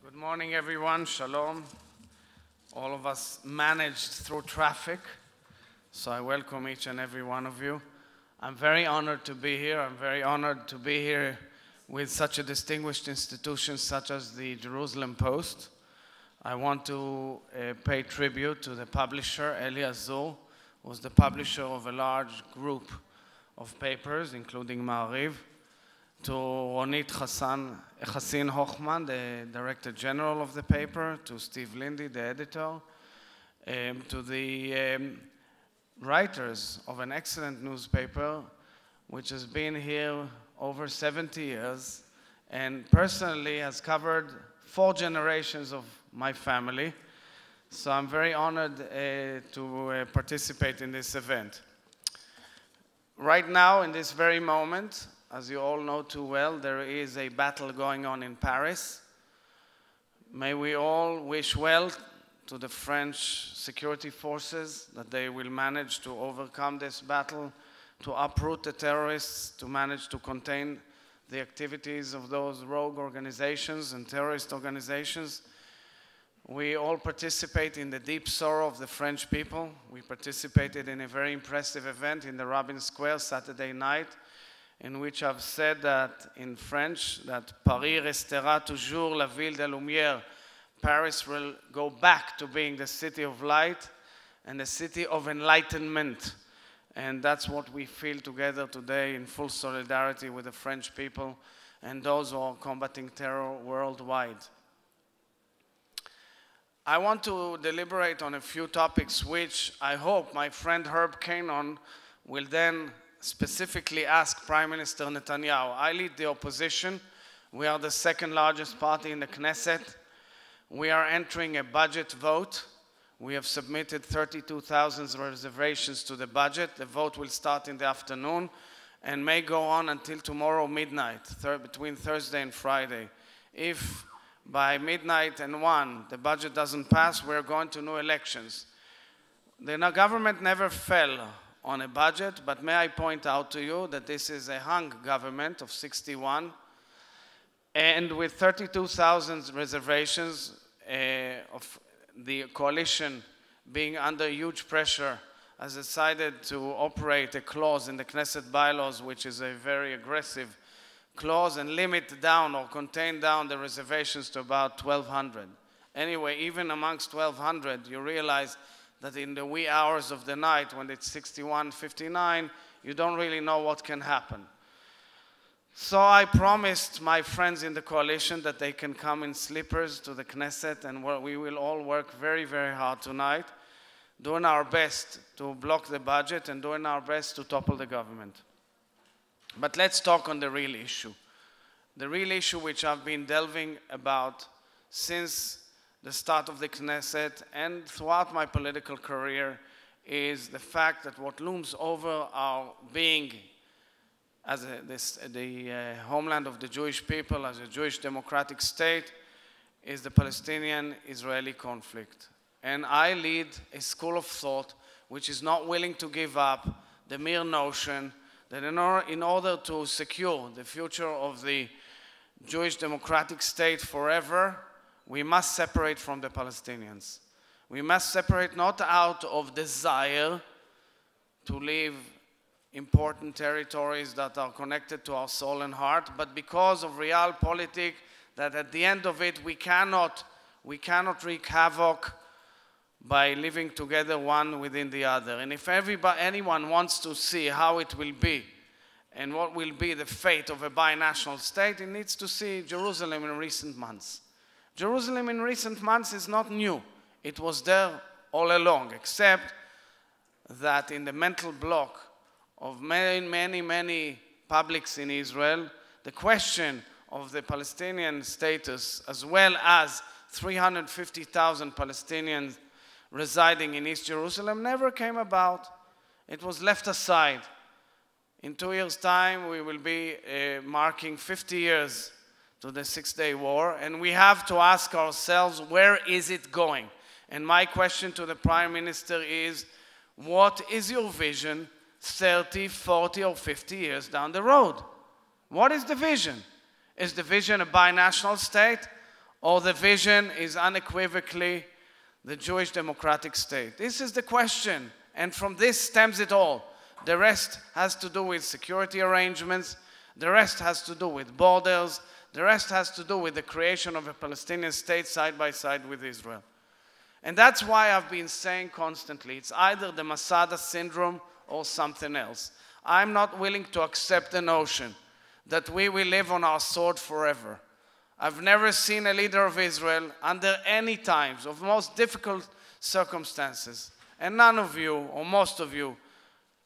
Good morning, everyone. Shalom. All of us managed through traffic, so I welcome each and every one of you. I'm very honored to be here. I'm very honored to be here with such a distinguished institution such as the Jerusalem Post. I want to pay tribute to the publisher, Herzog, who was the publisher of a large group of papers, including Ma'ariv, to Ronit Hassin Hochman, the Director General of the paper, to Steve Lindy, the editor, to the writers of an excellent newspaper, which has been here over 70 years, and personally has covered 4 generations of my family. So I'm very honored to participate in this event. Right now, in this very moment, as you all know too well, there is a battle going on in Paris. May we all wish well to the French security forces that they will manage to overcome this battle, to uproot the terrorists, to manage to contain the activities of those rogue organizations and terrorist organizations. We all participate in the deep sorrow of the French people. We participated in a very impressive event in the Rabin Square Saturday night, in which I've said that in French, that Paris restera toujours la ville de lumière. Paris will go back to being the city of light and the city of enlightenment. And that's what we feel together today in full solidarity with the French people and those who are combating terror worldwide. I want to deliberate on a few topics which I hope my friend Herb Canon will then specifically ask Prime Minister Netanyahu. I lead the opposition. We are the second largest party in the Knesset. We are entering a budget vote. We have submitted 32,000 reservations to the budget. The vote will start in the afternoon and may go on until tomorrow midnight, between Thursday and Friday. If by midnight and 1 the budget doesn't pass, we're going to new elections. The government never fell on a budget, but may I point out to you that this is a hung government of 61, and with 32,000 reservations of the coalition being under huge pressure, has decided to operate a clause in the Knesset bylaws, which is a very aggressive clause, and limit down or contain down the reservations to about 1,200. Anyway, even amongst 1,200, you realize that in the wee hours of the night, when it's 61:59, you don't really know what can happen. So I promised my friends in the coalition that they can come in slippers to the Knesset, and we will all work very, very hard tonight, doing our best to block the budget and doing our best to topple the government. But let's talk on the real issue. The real issue which I've been delving about since the start of the Knesset and throughout my political career is the fact that what looms over our being as the homeland of the Jewish people, as a Jewish democratic state, is the Palestinian-Israeli conflict. And I lead a school of thought which is not willing to give up the mere notion that in order to secure the future of the Jewish democratic state forever, we must separate from the Palestinians. We must separate not out of desire to leave important territories that are connected to our soul and heart, but because of realpolitik, that at the end of it we cannot wreak havoc by living together one within the other. And if anyone wants to see how it will be and what will be the fate of a binational state, it needs to see Jerusalem in recent months. Jerusalem in recent months is not new. It was there all along, except that in the mental block of many publics in Israel, the question of the Palestinian status, as well as 350,000 Palestinians residing in East Jerusalem, never came about. It was left aside. In 2 years' time, we will be marking 50 years to the Six-Day War, and we have to ask ourselves, where is it going? And my question to the Prime Minister is, what is your vision 30, 40, or 50 years down the road? What is the vision? Is the vision a binational state, or the vision is unequivocally the Jewish democratic state? This is the question, and from this stems it all. The rest has to do with security arrangements, the rest has to do with borders, the rest has to do with the creation of a Palestinian state side by side with Israel. And that's why I've been saying constantly, it's either the Masada syndrome or something else. I'm not willing to accept the notion that we will live on our sword forever. I've never seen a leader of Israel under any times of most difficult circumstances. And none of you, or most of you,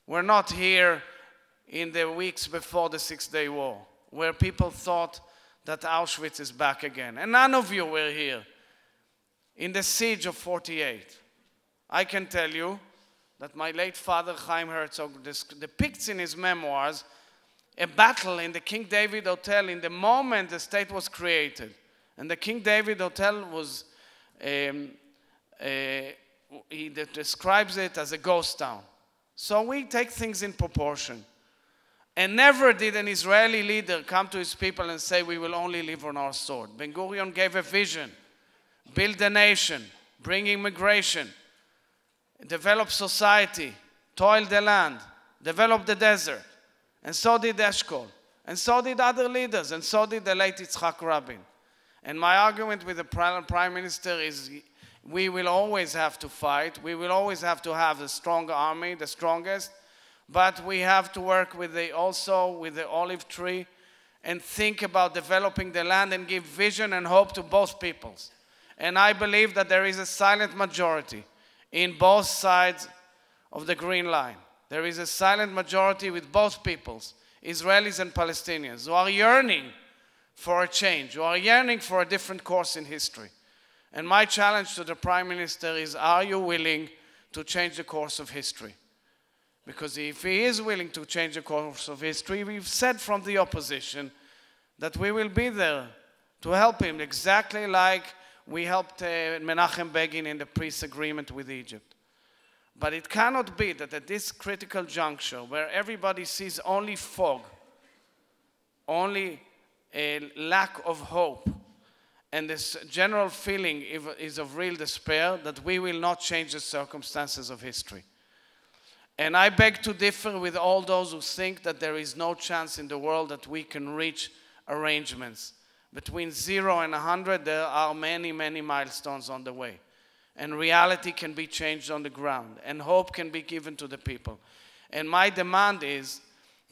were not here in the weeks before the Six-Day War, where people thought that Auschwitz is back again. And none of you were here in the siege of 48. I can tell you that my late father, Chaim Herzog, depicts in his memoirs a battle in the King David Hotel in the moment the state was created. And the King David Hotel was, he describes it as a ghost town. So we take things in proportion. And never did an Israeli leader come to his people and say, we will only live on our sword. Ben-Gurion gave a vision, build a nation, bring immigration, develop society, toil the land, develop the desert. And so did Eshkol. And so did other leaders. And so did the late Yitzhak Rabin. And my argument with the Prime Minister is we will always have to fight. We will always have to have a strong army, the strongest. But we have to work with also with the olive tree and think about developing the land and give vision and hope to both peoples. And I believe that there is a silent majority in both sides of the Green Line. There is a silent majority with both peoples, Israelis and Palestinians, who are yearning for a change, who are yearning for a different course in history. And my challenge to the Prime Minister is, are you willing to change the course of history? Because if he is willing to change the course of history, we've said from the opposition that we will be there to help him, exactly like we helped Menachem Begin in the peace agreement with Egypt. But it cannot be that at this critical juncture, where everybody sees only fog, only a lack of hope, and this general feeling is of real despair, that we will not change the circumstances of history. And I beg to differ with all those who think that there is no chance in the world that we can reach arrangements. Between 0 and 100, there are many, many milestones on the way. And reality can be changed on the ground, and hope can be given to the people. And my demand is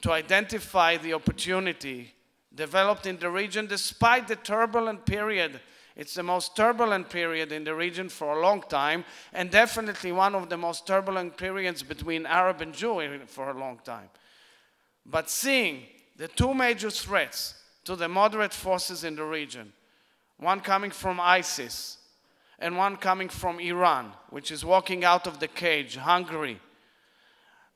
to identify the opportunity developed in the region despite the turbulent period. It's the most turbulent period in the region for a long time, and definitely one of the most turbulent periods between Arab and Jew for a long time. But seeing the two major threats to the moderate forces in the region, one coming from ISIS and one coming from Iran, which is walking out of the cage, Hungary.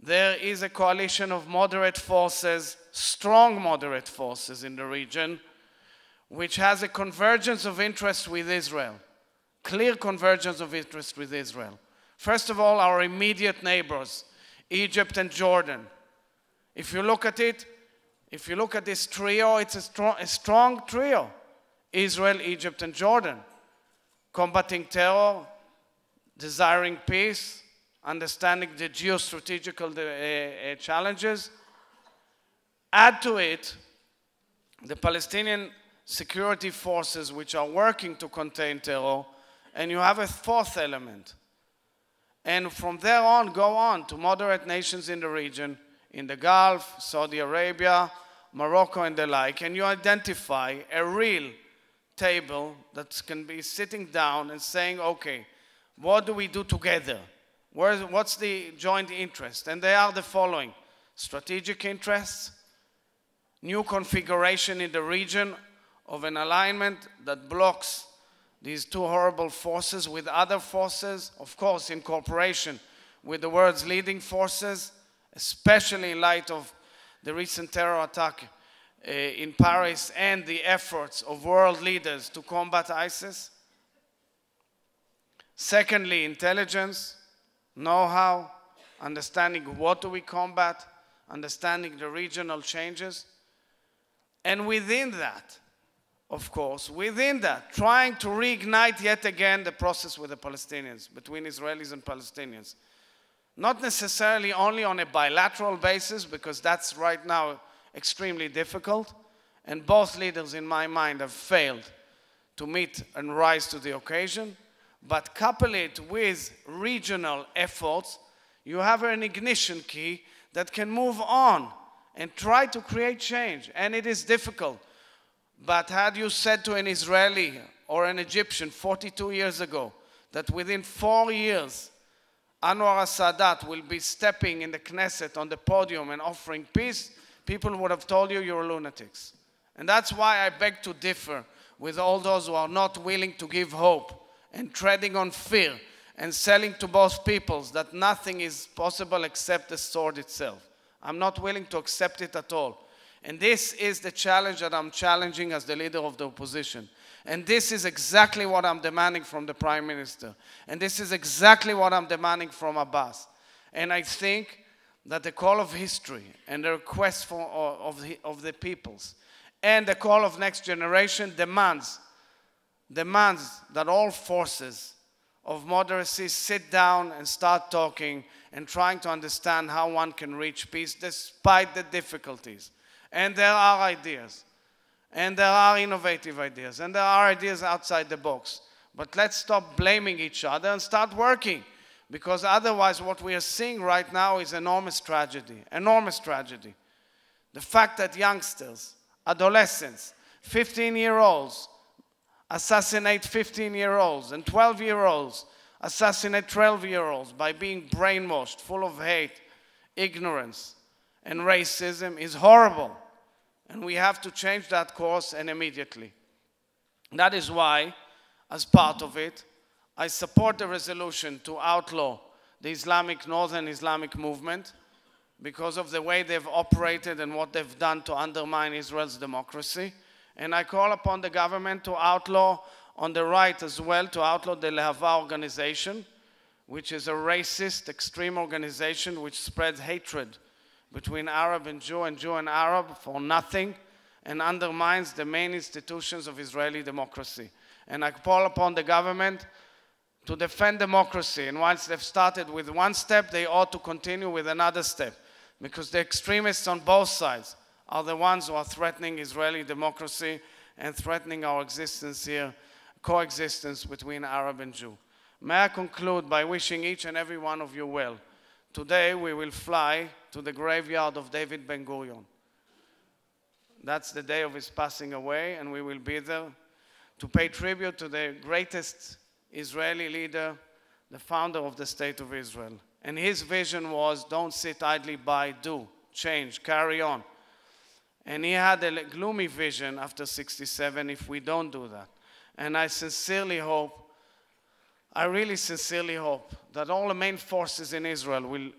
There is a coalition of moderate forces, strong moderate forces in the region, which has a convergence of interest with Israel, clear convergence of interest with Israel. First of all, our immediate neighbors, Egypt and Jordan. If you look at it, if you look at this trio, it's a strong trio. Israel, Egypt, and Jordan. Combating terror, desiring peace, understanding the geostrategical challenges. Add to it the Palestinian security forces which are working to contain terror, and you have a fourth element. And from there on, go on to moderate nations in the region, in the Gulf, Saudi Arabia, Morocco, and the like, and you identify a real table that can be sitting down and saying, okay, what do we do together? What's the joint interest? And they are the following: strategic interests, new configuration in the region of an alignment that blocks these two horrible forces with other forces, of course in cooperation with the world's leading forces, especially in light of the recent terror attack in Paris and the efforts of world leaders to combat ISIS. Secondly, intelligence, know-how, understanding what do we combat, understanding the regional changes. And within that, of course, within that, trying to reignite yet again the process with the Palestinians, between Israelis and Palestinians. Not necessarily only on a bilateral basis, because that's right now extremely difficult, and both leaders, in my mind, have failed to meet and rise to the occasion, but couple it with regional efforts, you have an ignition key that can move on and try to create change. And it is difficult. But had you said to an Israeli or an Egyptian 42 years ago that within 4 years Anwar al-Sadat will be stepping in the Knesset on the podium and offering peace, people would have told you you're lunatics. And that's why I beg to differ with all those who are not willing to give hope and treading on fear and selling to both peoples that nothing is possible except the sword itself. I'm not willing to accept it at all. And this is the challenge that I'm challenging as the leader of the opposition. And this is exactly what I'm demanding from the Prime Minister. And this is exactly what I'm demanding from Abbas. And I think that the call of history and the request of the peoples and the call of next generation demands that all forces of moderacy sit down and start talking and trying to understand how one can reach peace despite the difficulties. And there are ideas, and there are innovative ideas, and there are ideas outside the box. But let's stop blaming each other and start working, because otherwise what we are seeing right now is enormous tragedy, enormous tragedy. The fact that youngsters, adolescents, 15-year-olds assassinate 15-year-olds and 12-year-olds assassinate 12-year-olds by being brainwashed, full of hate, ignorance, and racism is horrible. And we have to change that course, and immediately. That is why, as part of it, I support the resolution to outlaw the Northern Islamic movement because of the way they've operated and what they've done to undermine Israel's democracy. And I call upon the government to outlaw, on the right as well, to outlaw the Lehava organization, which is a racist, extreme organization which spreads hatred between Arab and Jew and Arab for nothing, and undermines the main institutions of Israeli democracy. And I call upon the government to defend democracy, and once they've started with one step, they ought to continue with another step, because the extremists on both sides are the ones who are threatening Israeli democracy and threatening our existence here, coexistence between Arab and Jew. May I conclude by wishing each and every one of you well. Today we will fly to the graveyard of David Ben-Gurion. That's the day of his passing away, and we will be there to pay tribute to the greatest Israeli leader, the founder of the State of Israel. And his vision was, don't sit idly by, do, change, carry on. And he had a gloomy vision after 67 if we don't do that. And I sincerely hope, I really sincerely hope that all the main forces in Israel will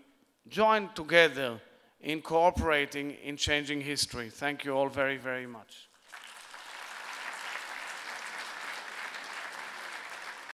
join together in cooperating in changing history. Thank you all very, very much.